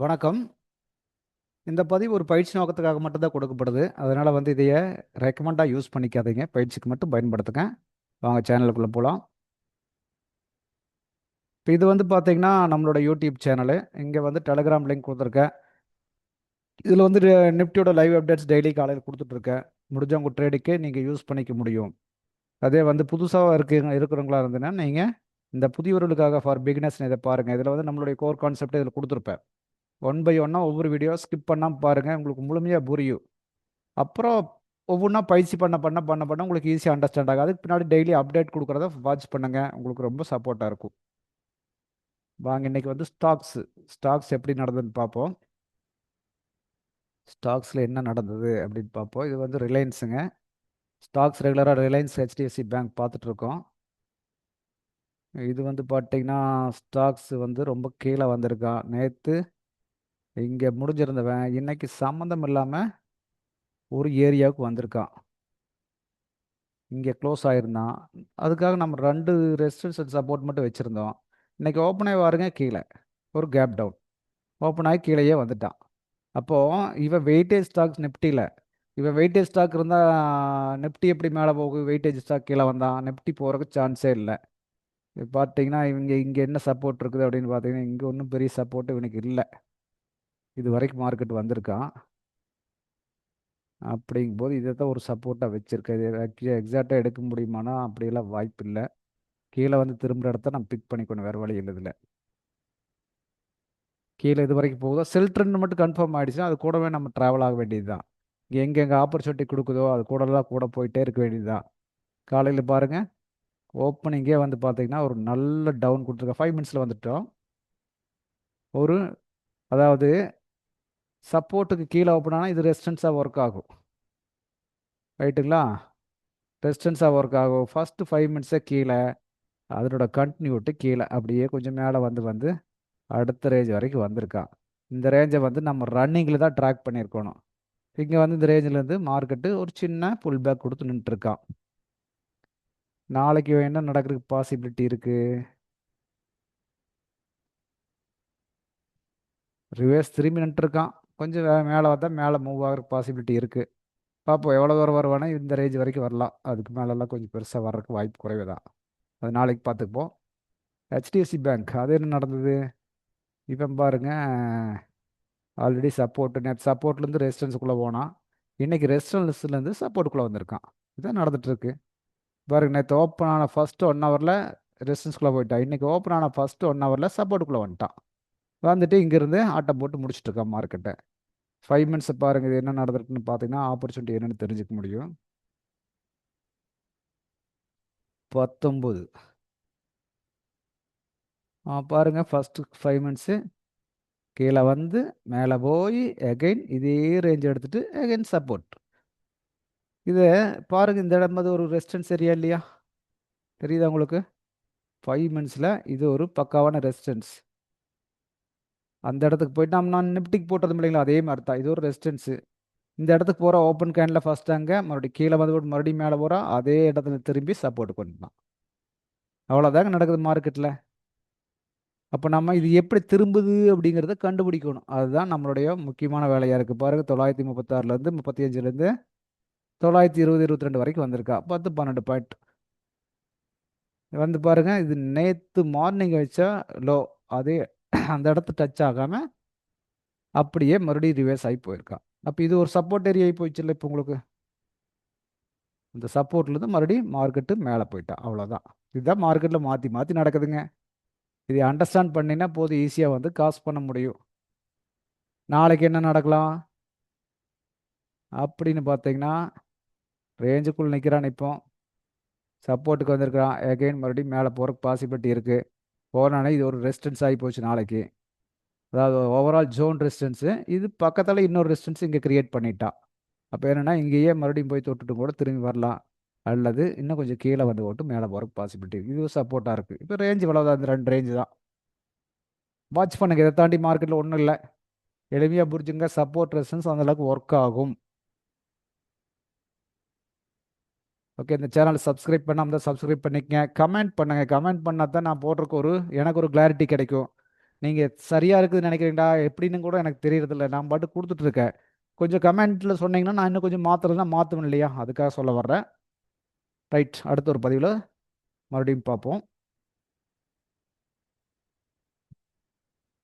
வணக்கம். இந்த பதிவு ஒரு பயிற்சி நோக்கத்துக்காக மட்டும் தான் கொடுக்கப்படுது. அதனால இதைய ரெக்கமெண்டா யூஸ் பண்ணிக்காதீங்க. பயிற்சிக்கு மட்டும் பயன்படுத்துங்க. வாங்க சேனலுக்குள்ள போலாம். இப்ப இது பார்த்தீங்கன்னா, நம்மளோட யூடியூப் சேனலு. இங்க டெலகிராம் லிங்க் குடுத்துருக்கேன். இதுல நிஃப்டியோட லைவ் அப்டேட்ஸ் டெய்லி காலையில குடுத்துட்டுருக்கேன். முடிஞ்சா உங்க ட்ரேடுக்கு நீங்க யூஸ் பண்ணிக்க முடியும். அதே புதுசா இருக்கிறவங்களா இருந்தீங்கன்னா, நீங்க இந்த புதியவர்களுக்காக ஃபார் பிகினர்ஸ்ன்னு இத பாருங்க. இதுல நம்மளுடைய கோர் கான்செப்ட் இதுல குடுத்துருப்பேன். ஒன் பை ஒன்னா ஒவ்வொரு வீடியோ ஸ்கிப் பண்ணாம பாருங்க. உங்களுக்கு முழுமையா புரியும். அப்புறம் ஒவ்வொன்றா பயிற்சி பண்ண உங்களுக்கு ஈஸியாக அண்டர்ஸ்டாண்ட் ஆகும். அதுக்கு பின்னாடி டெய்லி அப்டேட் கொடுக்குறத வாட்ச் பண்ணுங்க. உங்களுக்கு ரொம்ப சப்போர்ட்டாக இருக்கும். வாங்க இன்னைக்கு ஸ்டாக்ஸ் ஸ்டாக்ஸ் எப்படி நடந்ததுன்னு பார்ப்போம். ஸ்டாக்ஸில் என்ன நடந்தது அப்படின்னு பார்ப்போம். இது ரிலையன்ஸுங்க. ஸ்டாக்ஸ் ரெகுலராக ரிலையன்ஸ் ஹெச்டிஎஃப்சி பேங்க் பார்த்துட்டு இருக்கோம். இது பார்த்தீங்கன்னா ஸ்டாக்ஸ் ரொம்ப கீழே வந்திருக்கான். நேற்று இங்கே முடிஞ்சிருந்தவன் இன்னைக்கு சம்மந்தம் இல்லாமல் ஒரு ஏரியாவுக்கு வந்திருக்கான். இங்கே க்ளோஸ் ஆயிருந்தான். அதுக்காக நம்ம 2 ரெசிஸ்டன்ஸ் அண்ட் சப்போர்ட் மட்டும் வச்சுருந்தோம். இன்னைக்கு ஓப்பன் ஆகி பாருங்க கீழே ஒரு கேப் டவுன். ஓப்பன் ஆகி கீழேயே வந்துட்டான். அப்போது இவன் வெயிட்டேஜ் ஸ்டாக்ஸ் நிஃப்டியில் இவன் வெயிட்டேஜ் ஸ்டாக் இருந்தால் நிஃப்டி எப்படி மேலே போகும்? வெயிட்டேஜ் ஸ்டாக் கீழே வந்தான். நிஃப்டி போகிறதுக்கு சான்ஸே இல்லை. இப்போ பார்த்தீங்கன்னா இங்கே என்ன சப்போர்ட் இருக்குது அப்படின்னு பார்த்தீங்கன்னா, இங்கே ஒன்றும் பெரிய சப்போர்ட் இவனுக்கு இல்லை. இது வரைக்கும் மார்க்கெட் வந்திருக்கான். அப்படிங்கும்போது இதை தான் ஒரு சப்போர்ட்டாக வச்சுருக்கேன். இது எக்ஸாக்டாக எடுக்க முடியுமானா அப்படியெல்லாம் வாய்ப்பு இல்லை. கீழே திரும்புகிற இடத்த நம்ம பிக் பண்ணிக்கணும். வேறு வழி இல்லை. இதில் கீழே இது வரைக்கும் போகுதோ செல் ட்ரெண்ட் மட்டும் கன்ஃபார்ம் ஆகிடுச்சுன்னா அது கூடவே நம்ம ட்ராவல் ஆக வேண்டியது தான். எங்கெங்கே ஆப்பர்ச்சுனிட்டி கொடுக்குதோ அது கூடலாம் கூட போயிட்டே இருக்க வேண்டியது தான். காலையில் பாருங்கள் ஓப்பனிங்கே பார்த்தீங்கன்னா ஒரு நல்ல டவுன் கொடுத்துருக்கோம். 5 மினிட்ஸில் வந்துட்டோம். ஒரு அதாவது சப்போர்ட்டுக்கு கீழே ஓப்பன் ஆனால் இது ரெசிஸ்டன்ஸாக ஒர்க் ஆகும். ரைட்டுங்களா? ரெசிஸ்டன்ஸாக ஒர்க் ஆகும். ஃபஸ்ட்டு 5 மினிட்ஸே கீழே, அதனோட கண்டினியூட்டி கீழே அப்படியே கொஞ்சம் மேலே வந்து அடுத்த ரேஞ்ச் வரைக்கும் வந்திருக்கான். இந்த ரேஞ்சை நம்ம ரன்னிங்கில் தான் ட்ராக் பண்ணியிருக்கணும். இங்கே இந்த ரேஞ்சிலேருந்து மார்க்கெட்டு ஒரு சின்ன புல் பேக் கொடுத்து நின்றுட்டுருக்கான். நாளைக்கு என்ன நடக்கிறதுக்கு பாசிபிலிட்டி இருக்குது? ரிவர்ஸ் திரும்பி நின்றுருக்கான். கொஞ்சம் மேலே வந்தால் மேலே மூவ் ஆகிறதுக்கு பாசிபிலிட்டி இருக்குது. பார்ப்போம் எவ்வளோ தூரம் வருவானே. இந்த ரேஞ்ச் வரைக்கும் வரலாம். அதுக்கு மேலெல்லாம் கொஞ்சம் பெருசாக வர்றதுக்கு வாய்ப்பு குறைவு தான். அது நாளைக்கு பார்த்துக்குப்போம். ஹெச்டிஎஃப்சி பேங்க் அது என்ன நடந்தது? இப்போ பாருங்க, ஆல்ரெடி நேற்று சப்போர்ட்லேருந்து ரெசிஸ்டன்ஸுக்குள்ளே போனான். இன்றைக்கி ரெசிஸ்டன்ஸ்லேருந்து சப்போர்ட்டுக்குள்ளே வந்திருக்கான். இதுதான் நடந்துகிட்ருக்கு. பாருங்க, நேற்று ஓப்பன் ஆன ஃபஸ்ட்டு 1 ஹவரில் ரெசிஸ்டன்ஸ்குள்ளே போயிட்டான். இன்றைக்கி ஓப்பன் ஆன ஃபஸ்ட்டு 1 ஹவரில் சப்போர்ட்டுக்குள்ளே வந்துட்டான். வந்துட்டு இங்கேருந்து ஆட்டம் போட்டு முடிச்சுட்ருக்கான் மார்க்கெட்டை. 5 மினிட்ஸை பாருங்கள். இது என்ன நடந்திருக்குன்னு பார்த்தீங்கன்னா ஆப்பர்ச்சுனிட்டி என்னென்னு தெரிஞ்சுக்க முடியும். 19 பாருங்கள் ஃபஸ்ட்டு 5 மினிட்ஸு கீழே வந்து மேலே போய் எகைன் இதே ரேஞ்ச் எடுத்துகிட்டு எகைன் சப்போர்ட். இதை பாருங்கள், இந்த இடம் ஒரு ரெசிஸ்டன்ஸ் ஏரியா இல்லையா? தெரியுதா உங்களுக்கு? 5 மினிட்ஸில் இது ஒரு பக்காவான ரெசிஸ்டன்ஸ். அந்த இடத்துக்கு போயிட்டு நான் நிப்டிக்கு போட்டதும் இல்லைங்களா, அதே மாதிரி தான். இது ஒரு ரெசிஸ்டன்ஸு. இந்த இடத்துக்கு போகிற ஓப்பன் கேனில் ஃபஸ்ட் அங்கே மறுபடியும் கீழே மறுபடியும் மேலே போகிறா, அதே இடத்துல திரும்பி சப்போர்ட் பண்ணிட்டான். அவ்வளோதாங்க நடக்குது மார்க்கெட்டில். அப்போ நம்ம இது எப்படி திரும்புது அப்படிங்கிறத கண்டுபிடிக்கணும். அதுதான் நம்மளுடைய முக்கியமான வேலையாக இருக்குது. பாருங்கள், 936லேருந்து 35லேருந்து 920 22 வரைக்கும் வந்திருக்கா. 10-12 பாயிண்ட் பாருங்கள். இது நேற்று மார்னிங் வச்சா லோ, அதே அந்த இடத்த டச் ஆகாமல் அப்படியே மறுபடியும் ரிவர்ஸ் ஆகி போயிருக்கா. அப்போ இது ஒரு சப்போர்ட் ஏரியா ஆகி போயிடுச்சு இல்லை? இப்போ உங்களுக்கு இந்த சப்போர்ட்லேருந்து மறுபடியும் மார்க்கெட்டு மேலே போயிட்டா. அவ்வளோதான். இதுதான் மார்க்கெட்டில் மாற்றி மாற்றி நடக்குதுங்க. இதை அண்டர்ஸ்டாண்ட் பண்ணினா போதும், ஈஸியாக காசு பண்ண முடியும். நாளைக்கு என்ன நடக்கலாம் அப்படின்னு பார்த்தீங்கன்னா, ரேஞ்சுக்குள் நிற்கிறான். இப்போ சப்போர்ட்டுக்கு வந்திருக்கிறான். எகைன் மறுபடியும் மேலே போகிறக்கு பாசிபிலிட்டி இருக்குது. போனானே இது ஒரு ரெசிஸ்டன்ஸ் ஆகி போச்சு நாளைக்கு. அதாவது ஓவரால் ஜோன் ரெசிஸ்டன்ஸு. இது பக்கத்தில் இன்னொரு ரெசிஸ்டன்ஸ் இங்கே கிரியேட் பண்ணிட்டா. அப்போ என்னென்னா இங்கேயே மறுபடியும் போய் தொட்டுட்டு கூட திரும்பி வரலாம். அல்லது இன்னும் கொஞ்சம் கீழே வந்து போட்டு மேலே போகிறக்கு பாசிபிலிட்டி இருக்குது. இது சப்போர்ட்டாக இருக்குது. இப்போ ரேஞ்ச் இவ்வளோதான், இந்த 2 ரேஞ்சு தான். வாட்ச் பண்ணுங்கள். இதை தாண்டி மார்க்கெட்டில் ஒன்றும் இல்லை. எளிமையாக புரிஞ்சுங்க. சப்போர்ட் ரெசிஸ்டன்ஸ் அந்தளவுக்கு ஒர்க் ஆகும். ஓகே, இந்த சேனலை சப்ஸ்கிரைப் பண்ணாமல் தான் சப்ஸ்கிரைப் பண்ணிக்கங்க. கமெண்ட் பண்ணுங்கள். கமெண்ட் பண்ணால் தான் நான் போடுறக்கு எனக்கு ஒரு கிளாரிட்டி கிடைக்கும். நீங்கள் சரியாக இருக்குதுன்னு நினைக்கிறீங்களா எப்படின்னு கூட எனக்கு தெரியறதில்ல. நான் பாட்டு கொடுத்துட்ருக்கேன். கொஞ்சம் கமெண்ட்டில் சொன்னீங்கன்னா நான் இன்னும் கொஞ்சம் மாற்றுறதுனா மாற்றுவேன் இல்லையா, அதுக்காக சொல்ல வர்றேன். ரைட், அடுத்த ஒரு பதிவில் மறுபடியும் பார்ப்போம்.